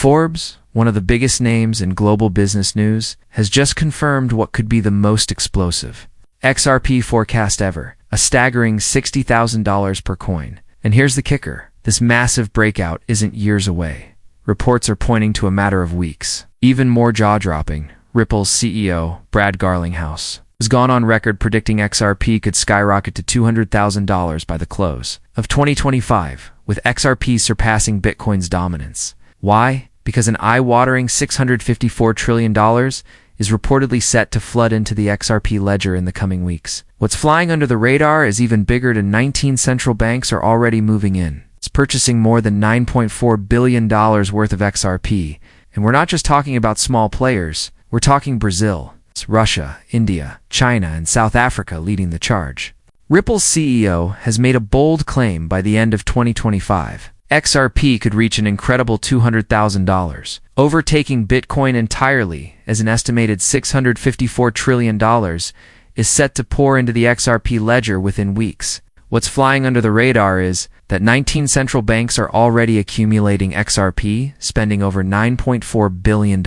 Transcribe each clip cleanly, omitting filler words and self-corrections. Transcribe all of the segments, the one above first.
Forbes, one of the biggest names in global business news, has just confirmed what could be the most explosive XRP forecast ever, a staggering $60,000 per coin. And here's the kicker. This massive breakout isn't years away. Reports are pointing to a matter of weeks. Even more jaw-dropping, Ripple's CEO, Brad Garlinghouse, has gone on record predicting XRP could skyrocket to $200,000 by the close of 2025, with XRP surpassing Bitcoin's dominance. Why? Because an eye-watering $654 trillion is reportedly set to flood into the XRP ledger in the coming weeks. What's flying under the radar is even bigger. 19 central banks are already moving in. It's purchasing more than $9.4 billion worth of XRP. And we're not just talking about small players. We're talking Brazil, Russia, India, China, and South Africa leading the charge. Ripple's CEO has made a bold claim by the end of 2025. XRP could reach an incredible $200,000, overtaking Bitcoin entirely, as an estimated $654 trillion is set to pour into the XRP ledger within weeks. What's flying under the radar is that 19 central banks are already accumulating XRP, spending over $9.4 billion.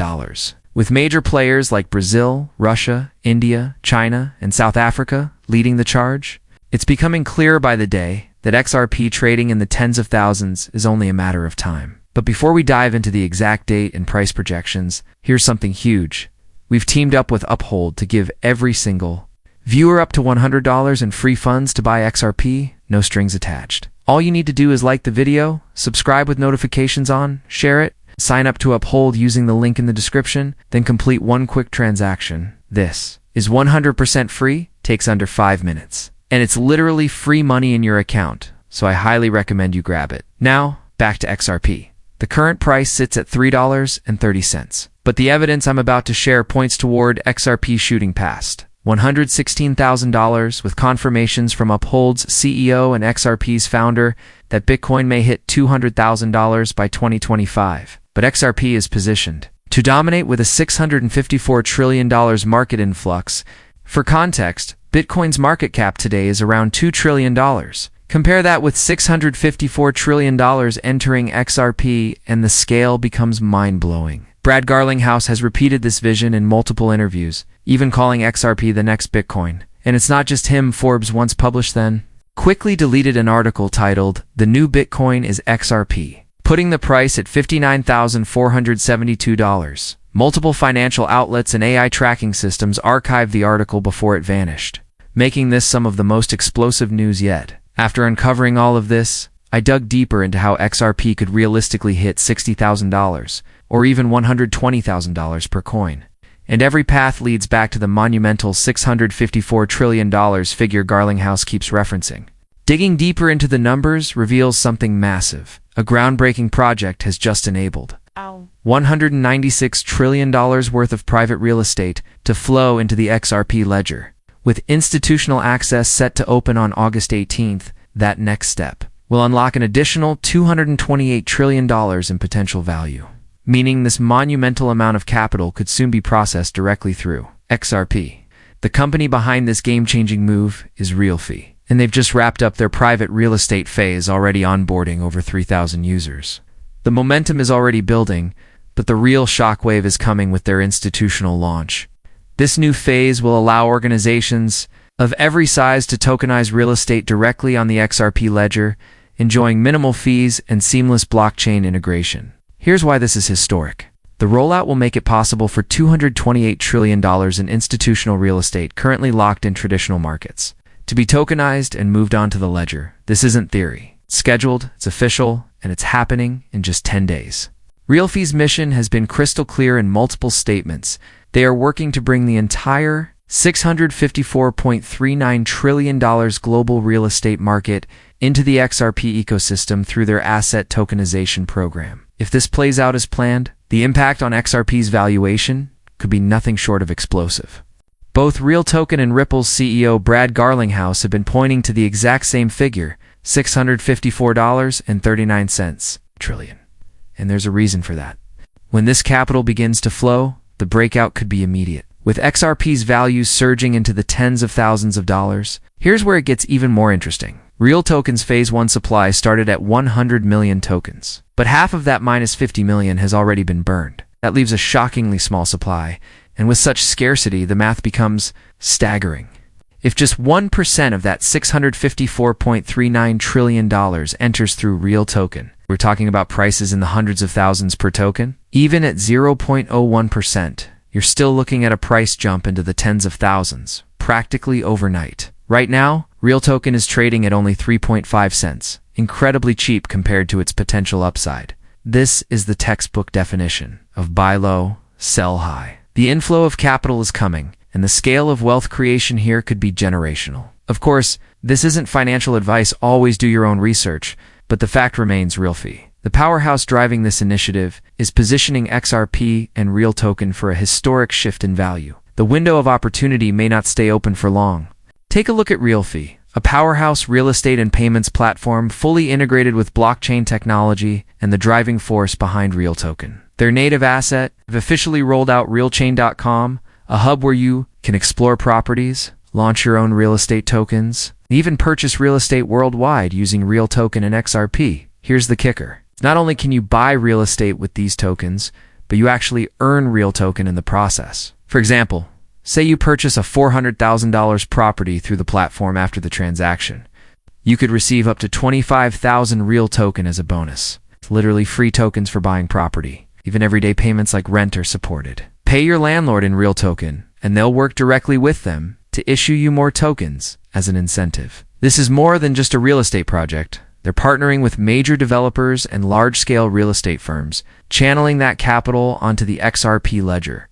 With major players like Brazil, Russia, India, China, and South Africa leading the charge, it's becoming clearer by the day that XRP trading in the tens of thousands is only a matter of time. But before we dive into the exact date and price projections, here's something huge. We've teamed up with Uphold to give every single viewer up to $100 in free funds to buy XRP, no strings attached. All you need to do is like the video, subscribe with notifications on, share it, sign up to Uphold using the link in the description, then complete one quick transaction. This is 100% free, takes under 5 minutes. And it's literally free money in your account, so I highly recommend you grab it. Now, back to XRP. The current price sits at $3.30, but the evidence I'm about to share points toward XRP shooting past $116,000, with confirmations from Uphold's CEO and XRP's founder that Bitcoin may hit $200,000 by 2025. But XRP is positioned to dominate with a $654 trillion market influx. For context, Bitcoin's market cap today is around $2 trillion. Compare that with $654 trillion entering XRP, and the scale becomes mind-blowing. Brad Garlinghouse has repeated this vision in multiple interviews, even calling XRP the next Bitcoin. And it's not just him. Forbes once published quickly deleted an article titled, "The New Bitcoin is XRP," putting the price at $59,472. Multiple financial outlets and AI tracking systems archived the article before it vanished, making this some of the most explosive news yet. After uncovering all of this, I dug deeper into how XRP could realistically hit $60,000, or even $120,000 per coin. And every path leads back to the monumental $654 trillion figure Garlinghouse keeps referencing. Digging deeper into the numbers reveals something massive. A groundbreaking project has just enabled $196 trillion worth of private real estate to flow into the XRP ledger. With institutional access set to open on August 18th, that next step will unlock an additional $228 trillion in potential value, meaning this monumental amount of capital could soon be processed directly through XRP. The company behind this game-changing move is RealFi, and they've just wrapped up their private real estate phase, already onboarding over 3,000 users. The momentum is already building, but the real shockwave is coming with their institutional launch. This new phase will allow organizations of every size to tokenize real estate directly on the XRP ledger, enjoying minimal fees and seamless blockchain integration. Here's why this is historic. The rollout will make it possible for $228 trillion in institutional real estate currently locked in traditional markets to be tokenized and moved onto the ledger. This isn't theory. It's scheduled, it's official, and it's happening in just 10 days. RealFi's mission has been crystal clear in multiple statements. They are working to bring the entire $654.39 trillion global real estate market into the XRP ecosystem through their asset tokenization program. If this plays out as planned, the impact on XRP's valuation could be nothing short of explosive. Both RealToken and Ripple's CEO Brad Garlinghouse have been pointing to the exact same figure, $654.39 trillion. And there's a reason for that. When this capital begins to flow, the breakout could be immediate. With XRP's values surging into the tens of thousands of dollars, here's where it gets even more interesting. RealToken's Phase 1 supply started at 100 million tokens. But half of that minus 50 million has already been burned. That leaves a shockingly small supply, and with such scarcity, the math becomes staggering. If just 1% of that $654.39 trillion enters through RealToken, we're talking about prices in the hundreds of thousands per token. Even at 0.01%, you're still looking at a price jump into the tens of thousands, practically overnight. Right now, RealToken is trading at only 3.5 cents, incredibly cheap compared to its potential upside. This is the textbook definition of buy low, sell high. The inflow of capital is coming, and the scale of wealth creation here could be generational. Of course, this isn't financial advice, always do your own research, but the fact remains RealFi. The powerhouse driving this initiative is positioning XRP and RealToken for a historic shift in value. The window of opportunity may not stay open for long. Take a look at RealFi, a powerhouse real estate and payments platform fully integrated with blockchain technology and the driving force behind RealToken. Their native asset have officially rolled out realchain.com, a hub where you can explore properties, launch your own real estate tokens, and even purchase real estate worldwide using RealToken and XRP. Here's the kicker. Not only can you buy real estate with these tokens, but you actually earn RealToken in the process. For example, say you purchase a $400,000 property through the platform after the transaction. You could receive up to 25,000 RealToken as a bonus. It's literally free tokens for buying property. Even everyday payments like rent are supported. Pay your landlord in RealToken, and they'll work directly with them to issue you more tokens as an incentive. This is more than just a real estate project. They're partnering with major developers and large-scale real estate firms, channeling that capital onto the XRP ledger.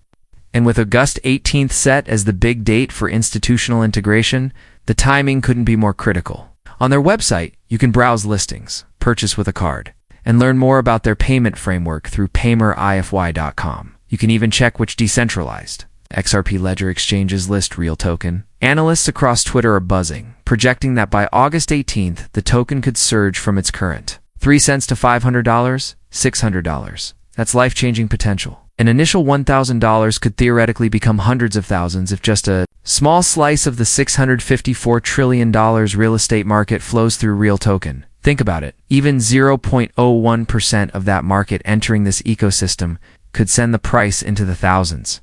And with August 18th set as the big date for institutional integration, the timing couldn't be more critical. On their website, you can browse listings, purchase with a card, and learn more about their payment framework through paymerify.com. You can even check which decentralized XRP ledger exchanges list RealToken. Analysts across Twitter are buzzing, projecting that by August 18th, the token could surge from its current 3 cents to $500, $600. That's life-changing potential. An initial $1,000 could theoretically become hundreds of thousands if just a small slice of the $654 trillion real estate market flows through RealToken. Think about it. Even 0.01% of that market entering this ecosystem could send the price into the thousands.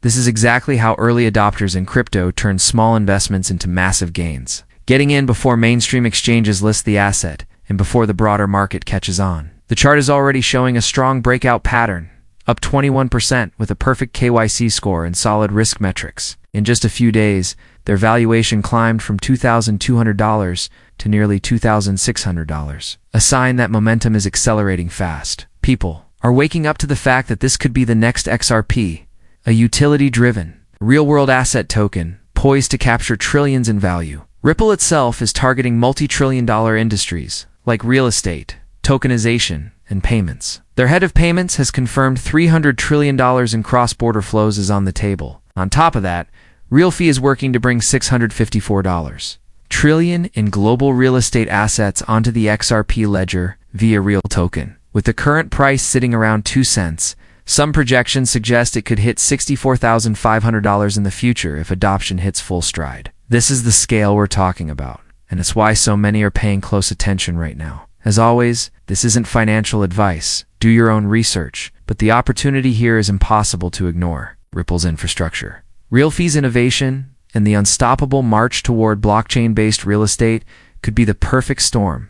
This is exactly how early adopters in crypto turn small investments into massive gains, getting in before mainstream exchanges list the asset and before the broader market catches on. The chart is already showing a strong breakout pattern, up 21% with a perfect KYC score and solid risk metrics. In just a few days, their valuation climbed from $2,200 to nearly $2,600, a sign that momentum is accelerating fast. People are waking up to the fact that this could be the next XRP, a utility-driven, real-world asset token poised to capture trillions in value. Ripple itself is targeting multi-trillion-dollar industries like real estate, tokenization, and payments. Their head of payments has confirmed $300 trillion in cross-border flows is on the table. On top of that, RealFi is working to bring $654 trillion in global real estate assets onto the XRP ledger via RealToken. With the current price sitting around 2 cents, some projections suggest it could hit $64,500 in the future if adoption hits full stride. This is the scale we're talking about, and it's why so many are paying close attention right now. As always, this isn't financial advice. Do your own research, but the opportunity here is impossible to ignore. Ripple's infrastructure, RealFi's innovation, and the unstoppable march toward blockchain-based real estate could be the perfect storm